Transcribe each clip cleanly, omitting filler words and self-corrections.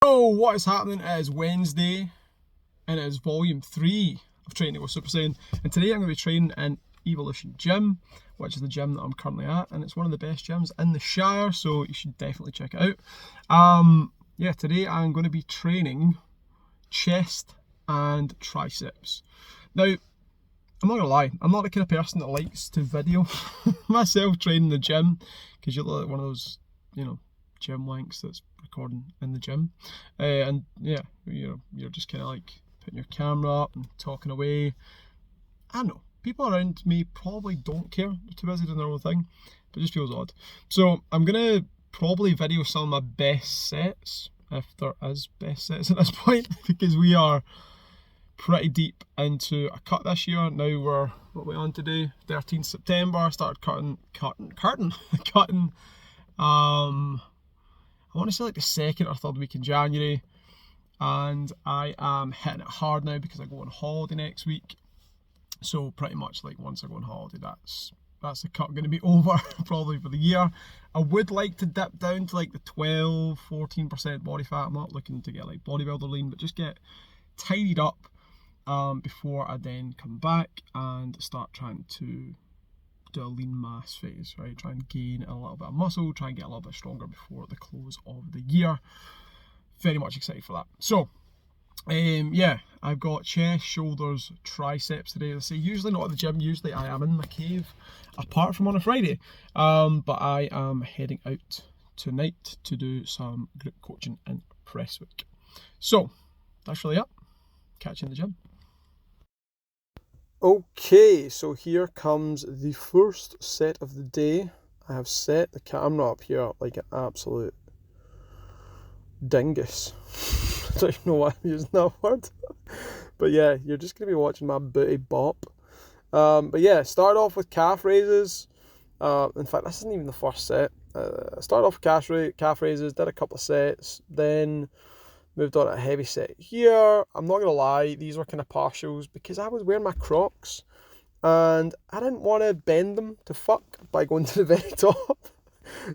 So what is happening is Wednesday, and it is volume 3 of training with Super Saiyan, and today I'm going to be training in Evolution Gym, which is the gym that I'm currently at, and it's one of the best gyms in the Shire, so you should definitely check it out. Yeah, today I'm going to be training chest and triceps. Now, I'm not going to lie, I'm not the kind of person that likes to video myself training in the gym, because you look like one of those, gym wanks that's recording in the gym. And yeah, you're just kind of like putting your camera up and talking away. I don't know, people around me probably don't care, they're too busy doing their own thing, but it just feels odd. So I'm going to probably video some of my best sets, if there is best sets at this point, because we are pretty deep into a cut this year. Now what are we on today? 13th September. I started cutting. I want to say like the 2nd or 3rd week in January, and I am hitting it hard now because I go on holiday next week. So pretty much like once I go on holiday, that's the cut going to be over probably for the year. I would like to dip down to like the 12-14% body fat. I'm not looking to get like bodybuilder lean, but just get tidied up before I then come back and start trying to do a lean mass phase, right? Try and gain a little bit of muscle, try and get a little bit stronger before the close of the year. Very much excited for that. So, yeah, I've got chest, shoulders, triceps today. I say usually not at the gym, usually I am in my cave, apart from on a Friday. But I am heading out tonight to do some group coaching in Prestwick. So, that's really it. Catch you in the gym. Okay, so here comes the first set of the day. I have set the camera up here like an absolute dingus. I don't even know why I'm using that word. But yeah, you're just going to be watching my booty bop. But yeah, start off with calf raises. In fact, this isn't even the first set. Started off with calf raises, did a couple of sets, then moved on to a heavy set here. I'm not going to lie, these were kind of partials because I was wearing my Crocs and I didn't want to bend them to fuck by going to the very top.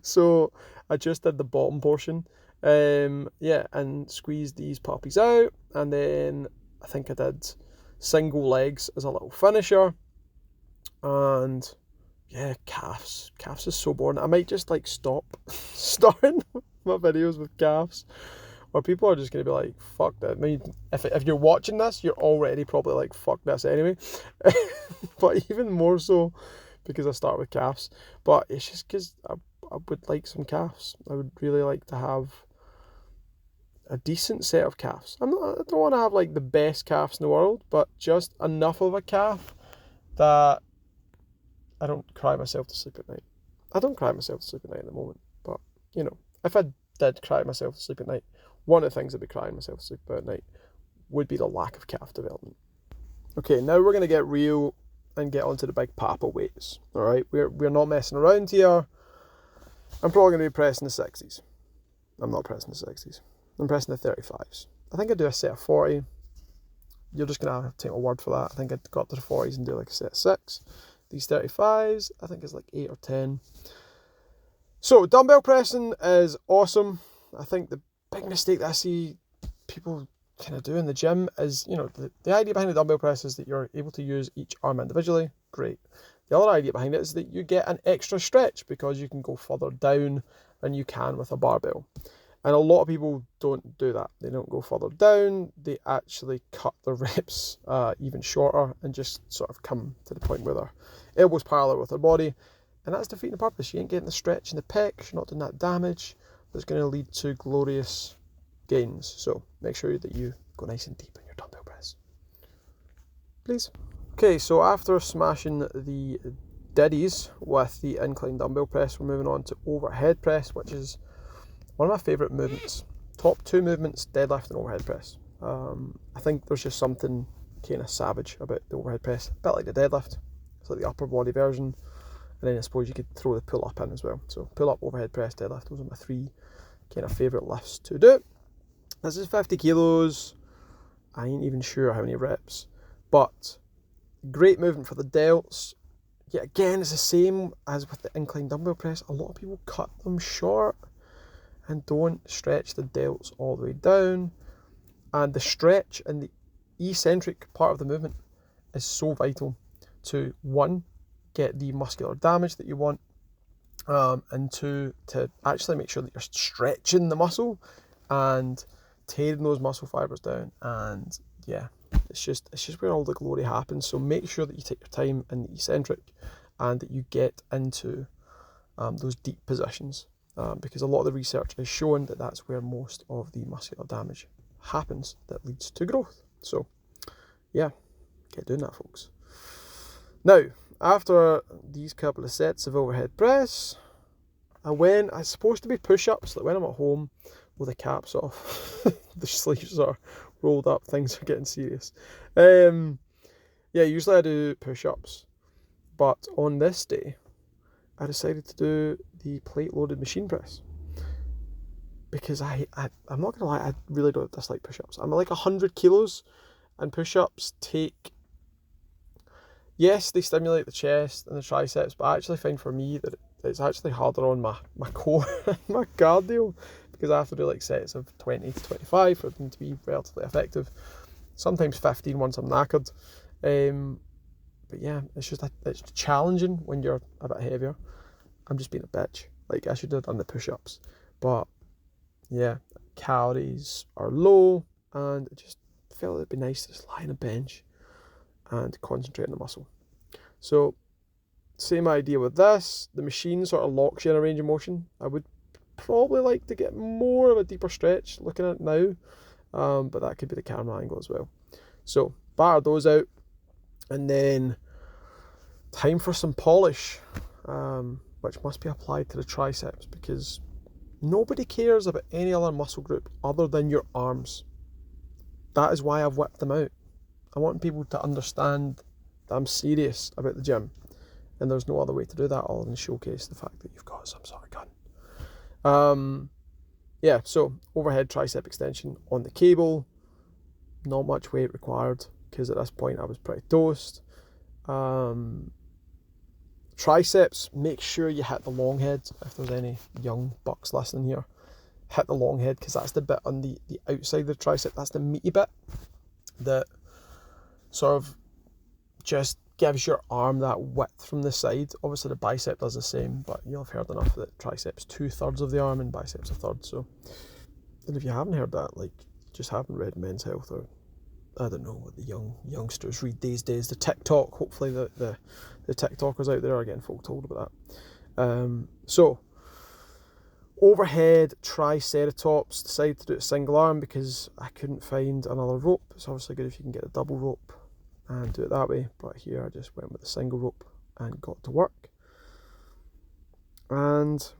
So I just did the bottom portion. Yeah, and squeezed these puppies out. And then I think I did single legs as a little finisher. And yeah, calves. Calves is so boring. I might just like stop starting my videos with calves. Or people are just going to be like, fuck that. I mean, if you're watching this, you're already probably like, fuck this anyway. But even more so because I start with calves. But it's just because I would like some calves. I would really like to have a decent set of calves. I don't want to have like the best calves in the world, but just enough of a calf that I don't cry myself to sleep at night. I don't cry myself to sleep at night at the moment. But, if I did cry myself to sleep at night, one of the things I'd be crying myself to sleep about at night would be the lack of calf development. Okay, now we're going to get real and get onto the big papa weights. All right, we're not messing around here. I'm probably going to be pressing the 60s. I'm not pressing the 60s. I'm pressing the 35s. I think I'd do a set of 40. You're just going to have to take my word for that. I think I'd go up to the 40s and do like a set of 6. These 35s, I think it's like 8 or 10. So dumbbell pressing is awesome. I think the big mistake that I see people kind of do in the gym is, the idea behind the dumbbell press is that you're able to use each arm individually. Great. The other idea behind it is that you get an extra stretch because you can go further down than you can with a barbell. And a lot of people don't do that. They don't go further down. They actually cut the reps even shorter and just sort of come to the point where their elbows parallel with their body. And that's defeating the purpose. You ain't getting the stretch in the pecs. You're not doing that damage that's going to lead to glorious gains. So make sure that you go nice and deep in your dumbbell press. Please. Okay, so after smashing the diddies with the incline dumbbell press, we're moving on to overhead press, which is one of my favourite movements. Top 2 movements, deadlift and overhead press. I think there's just something kind of savage about the overhead press. A bit like the deadlift. It's like the upper body version. And then I suppose you could throw the pull-up in as well. So pull-up, overhead press, deadlift. Those are my 3 kind of favourite lifts to do. This is 50 kilos. I ain't even sure how many reps. But great movement for the delts. Yet again, it's the same as with the incline dumbbell press. A lot of people cut them short. and don't stretch the delts all the way down. And the stretch in the eccentric part of the movement is so vital to, one, get the muscular damage that you want, and two, to actually make sure that you're stretching the muscle and tearing those muscle fibers down. And yeah, it's just where all the glory happens. So make sure that you take your time in the eccentric and that you get into those deep positions, because a lot of the research is showing that that's where most of the muscular damage happens that leads to growth. So yeah, get doing that, folks. Now, after these couple of sets of overhead press, it's supposed to be push-ups, like when I'm at home with the caps off, the sleeves are rolled up, things are getting serious. Yeah, usually I do push-ups, but on this day, I decided to do the plate-loaded machine press. Because I'm not going to lie, I really don't dislike push-ups. I'm like 100 kilos, and push-ups yes, they stimulate the chest and the triceps, but I actually find for me that it's actually harder on my core and my cardio, because I have to do like sets of 20 to 25 for them to be relatively effective. Sometimes 15 once I'm knackered. But yeah, it's challenging when you're a bit heavier. I'm just being a bitch. Like, I should have done the push-ups. But yeah, calories are low, and it just felt it'd be nice to just lie on a bench and concentrate on the muscle. So, same idea with this. The machine sort of locks you in a range of motion. I would probably like to get more of a deeper stretch looking at it now, but that could be the camera angle as well. So, batter those out, and then time for some polish, which must be applied to the triceps, because nobody cares about any other muscle group other than your arms. That is why I've whipped them out. I want people to understand that I'm serious about the gym, and there's no other way to do that other than showcase the fact that you've got some sort of gun. Yeah, so overhead tricep extension on the cable. Not much weight required, because at this point I was pretty toast. Triceps, make sure you hit the long head. If there's any young bucks listening here, hit the long head, because that's the bit on the outside of the tricep. That's the meaty bit that sort of just gives your arm that width from the side. Obviously the bicep does the same, but you'll have heard enough that triceps 2/3 of the arm and biceps 1/3. So, and if you haven't heard that, like, just haven't read Men's Health, or I don't know what the youngsters read these days, the TikTok. Hopefully the TikTokers out there are getting folk told about that. So overhead triceratops, decided to do it single arm because I couldn't find another rope. It's obviously good if you can get a double rope and do it that way, but here I just went with a single rope and got to work and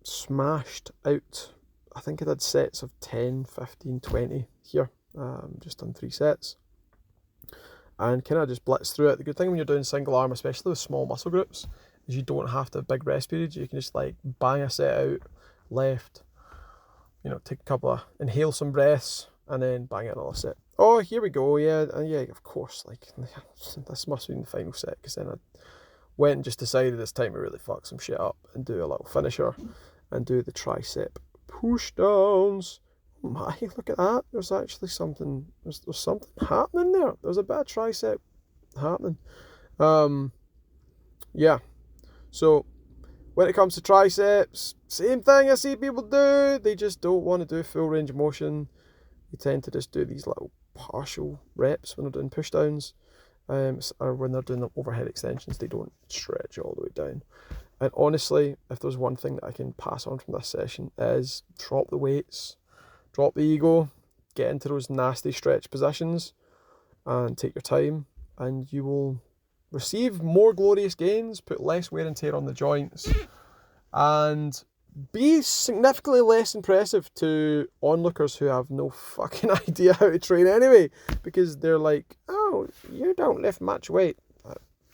smashed out. I think I did sets of 10, 15, 20 here, just done 3 sets and kind of just blitzed through it. The good thing when you're doing single arm, especially with small muscle groups, is you don't have to have big rest periods. You can just like bang a set out, left, take a couple of, inhale some breaths, and then bang out another set. Oh, here we go, yeah, of course, like, this must have been the final set, because then I went and just decided this time to really fuck some shit up and do a little finisher and do the tricep push downs. Oh my, look at that, there's actually something, there's something happening there. There's a bit of tricep happening. Yeah, so when it comes to triceps, same thing I see people do. They just don't want to do full range of motion. They tend to just do these little partial reps when they're doing push downs, or when they're doing the overhead extensions. They don't stretch all the way down. And honestly, if there's one thing that I can pass on from this session, is drop the weights, drop the ego, get into those nasty stretch positions and take your time, and you will receive more glorious gains, put less wear and tear on the joints, and be significantly less impressive to onlookers who have no fucking idea how to train anyway, because they're like, oh, you don't lift much weight.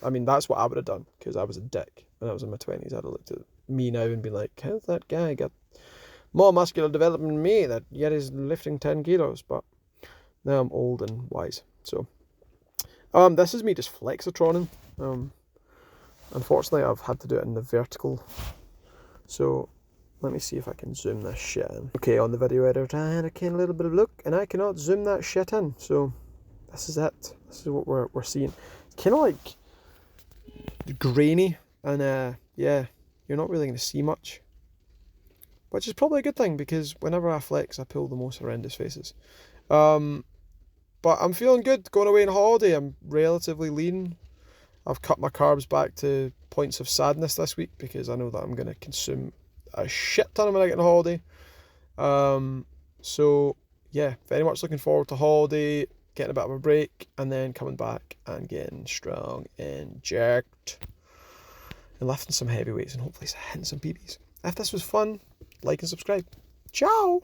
I mean, that's what I would have done, because I was a dick when I was in my 20s. I'd have looked at me now and been like, how's that guy got more muscular development than me, that yet is lifting 10 kilos? But now I'm old and wise. So this is me just flexitroning. Unfortunately, I've had to do it in the vertical. So Let me see if I can zoom this shit in. Okay, on the video editor, I can a little bit of look, and I cannot zoom that shit in. So this is it. This is what we're seeing. It's kind of like grainy, and yeah, you're not really going to see much, which is probably a good thing because whenever I flex, I pull the most horrendous faces. But I'm feeling good going away on holiday. I'm relatively lean. I've cut my carbs back to points of sadness this week because I know that I'm going to consume a shit ton when I get on holiday. So yeah, very much looking forward to holiday, getting a bit of a break, and then coming back and getting strong and jacked and lifting some heavy weights and hopefully hitting some PBs. If this was fun, like and subscribe. Ciao!